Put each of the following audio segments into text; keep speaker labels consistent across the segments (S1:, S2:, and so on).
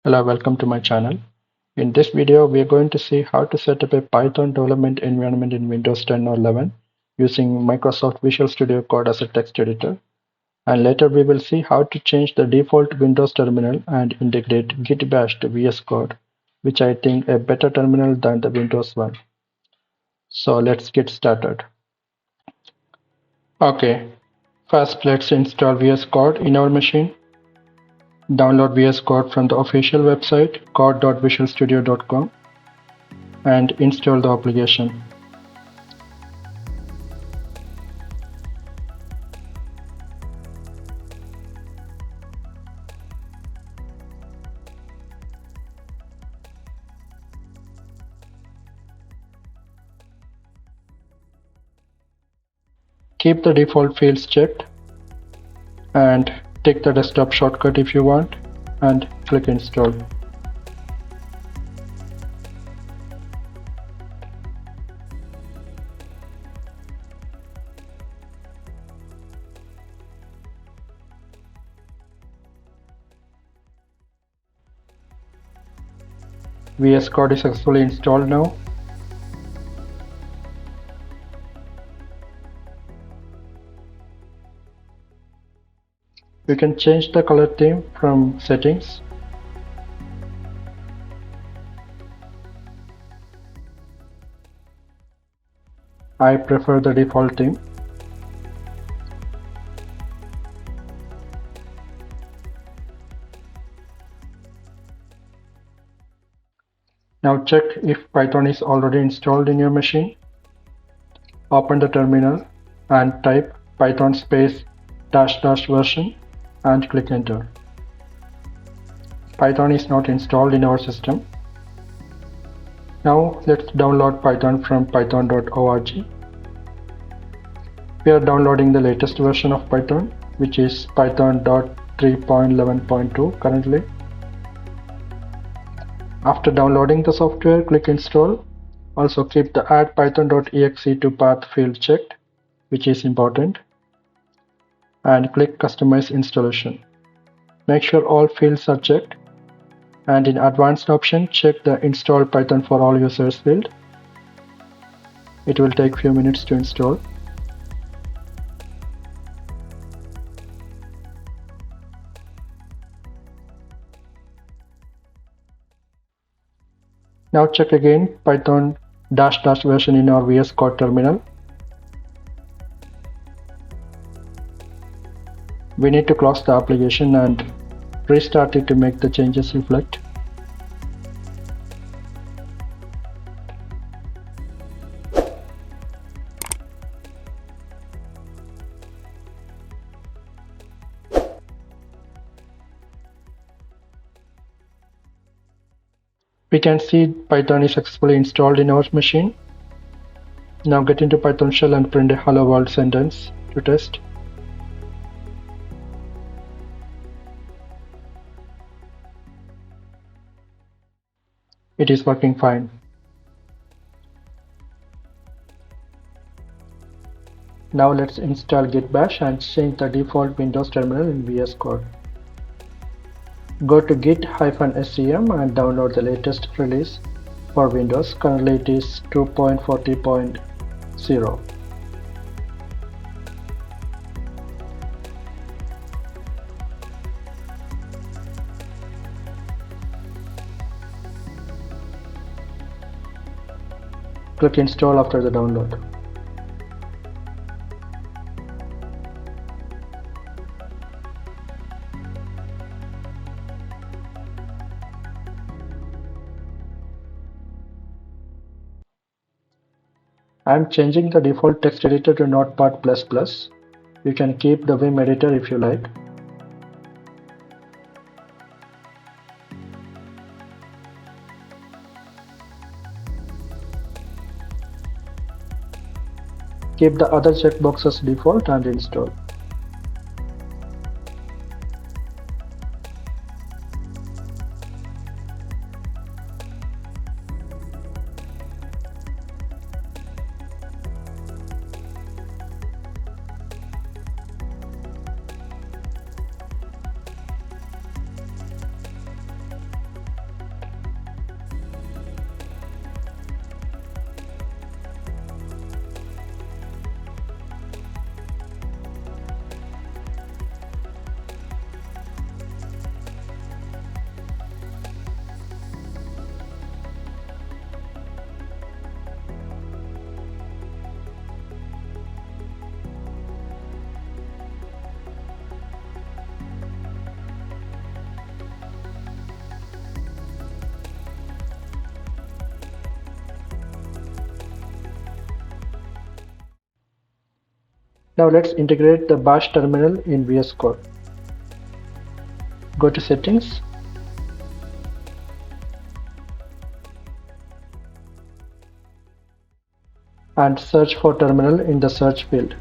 S1: Hello, welcome to my channel. In this video, we are going to see how to set up a Python development environment in Windows 10 or 11 using Microsoft Visual Studio Code as a text editor. And later we will see how to change the default Windows terminal and integrate Git Bash to VS Code, which I think a better terminal than the Windows one. So let's get started. Okay, first let's install VS Code in our machine. Download VS Code from the official website code.visualstudio.com and install the application. Keep the default fields checked and take the desktop shortcut if you want and click install. VS Code is successfully installed now. You can change the color theme from settings. I prefer the default theme. Now check if Python is already installed in your machine. Open the terminal and type python space -- version and click enter. Python is not installed in our system. Now let's download Python from python.org. We are downloading the latest version of Python, which is python.3.11.2 currently. After downloading the software, click install. Also keep the add python.exe to path field checked, which is important, and click customize installation. Make sure all fields are checked, and in advanced option check the install Python for all users field. It will take few minutes to install. Now check again python -- version in our VS Code terminal. We need to close the application and restart it to make the changes reflect. We can see Python is successfully installed in our machine. Now get into Python shell and print a hello world sentence to test. It is working fine. Now let's install Git Bash and change the default Windows terminal in VS Code. Go to git-scm and download the latest release for Windows. Currently it is 2.40.0. Click install after the download. I am changing the default text editor to Notepad++. You can keep the Vim editor if you like. Keep the other checkboxes default and install. Now let's integrate the Bash terminal in VS Code. Go to Settings, and search for terminal in the search field.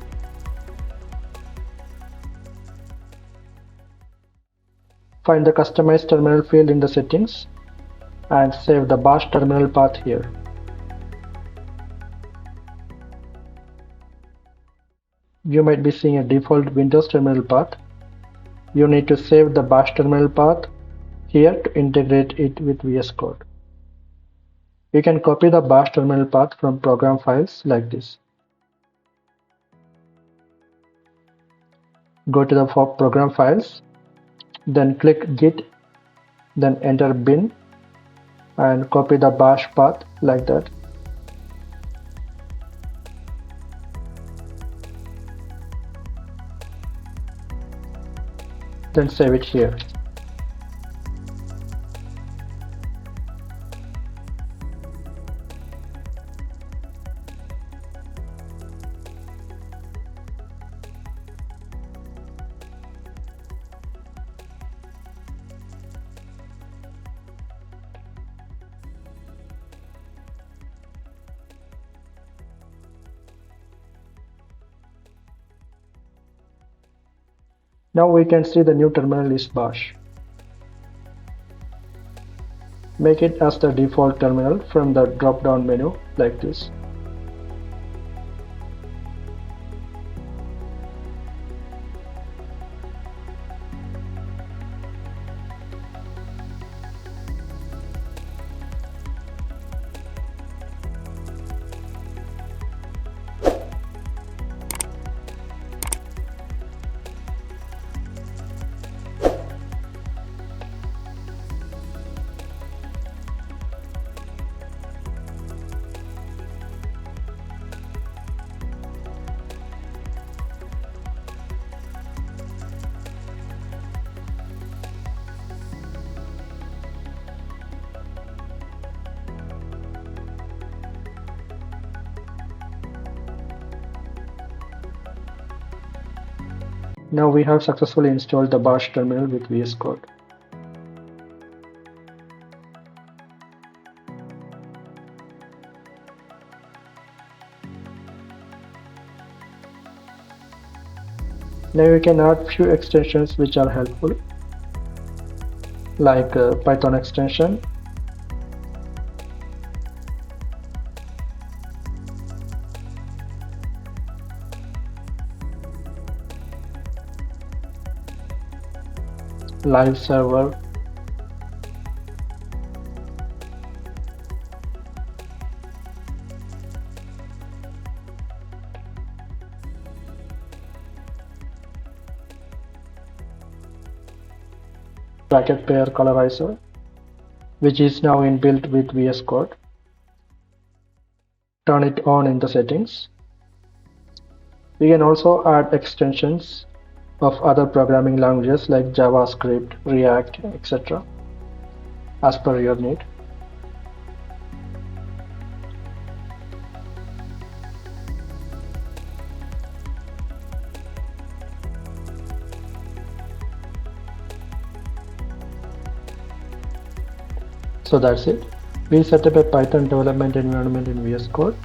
S1: Find the Customize terminal field in the settings and save the Bash terminal path here. You might be seeing a default Windows terminal path. You need to save the Bash terminal path here to integrate it with VS Code. You can copy the Bash terminal path from program files like this. Go to the program files, then click Git, then enter bin and copy the Bash path like that. Then save it here. Now we can see the new terminal is Bash. Make it as the default terminal from the drop-down menu like this. Now we have successfully installed the Bash terminal with VS Code. Now we can add few extensions which are helpful, like Python extension, live server, bracket pair colorizer, which is now inbuilt with VS Code. Turn it on in the settings. We can also add extensions of other programming languages like JavaScript, React, etc. as per your need. So that's it. We set up a Python development environment in VS Code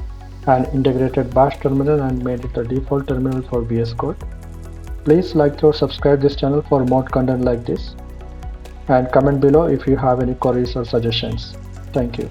S1: and integrated Bash terminal and made it the default terminal for VS Code. Please like or subscribe this channel for more content like this, and comment below if you have any queries or suggestions. Thank you.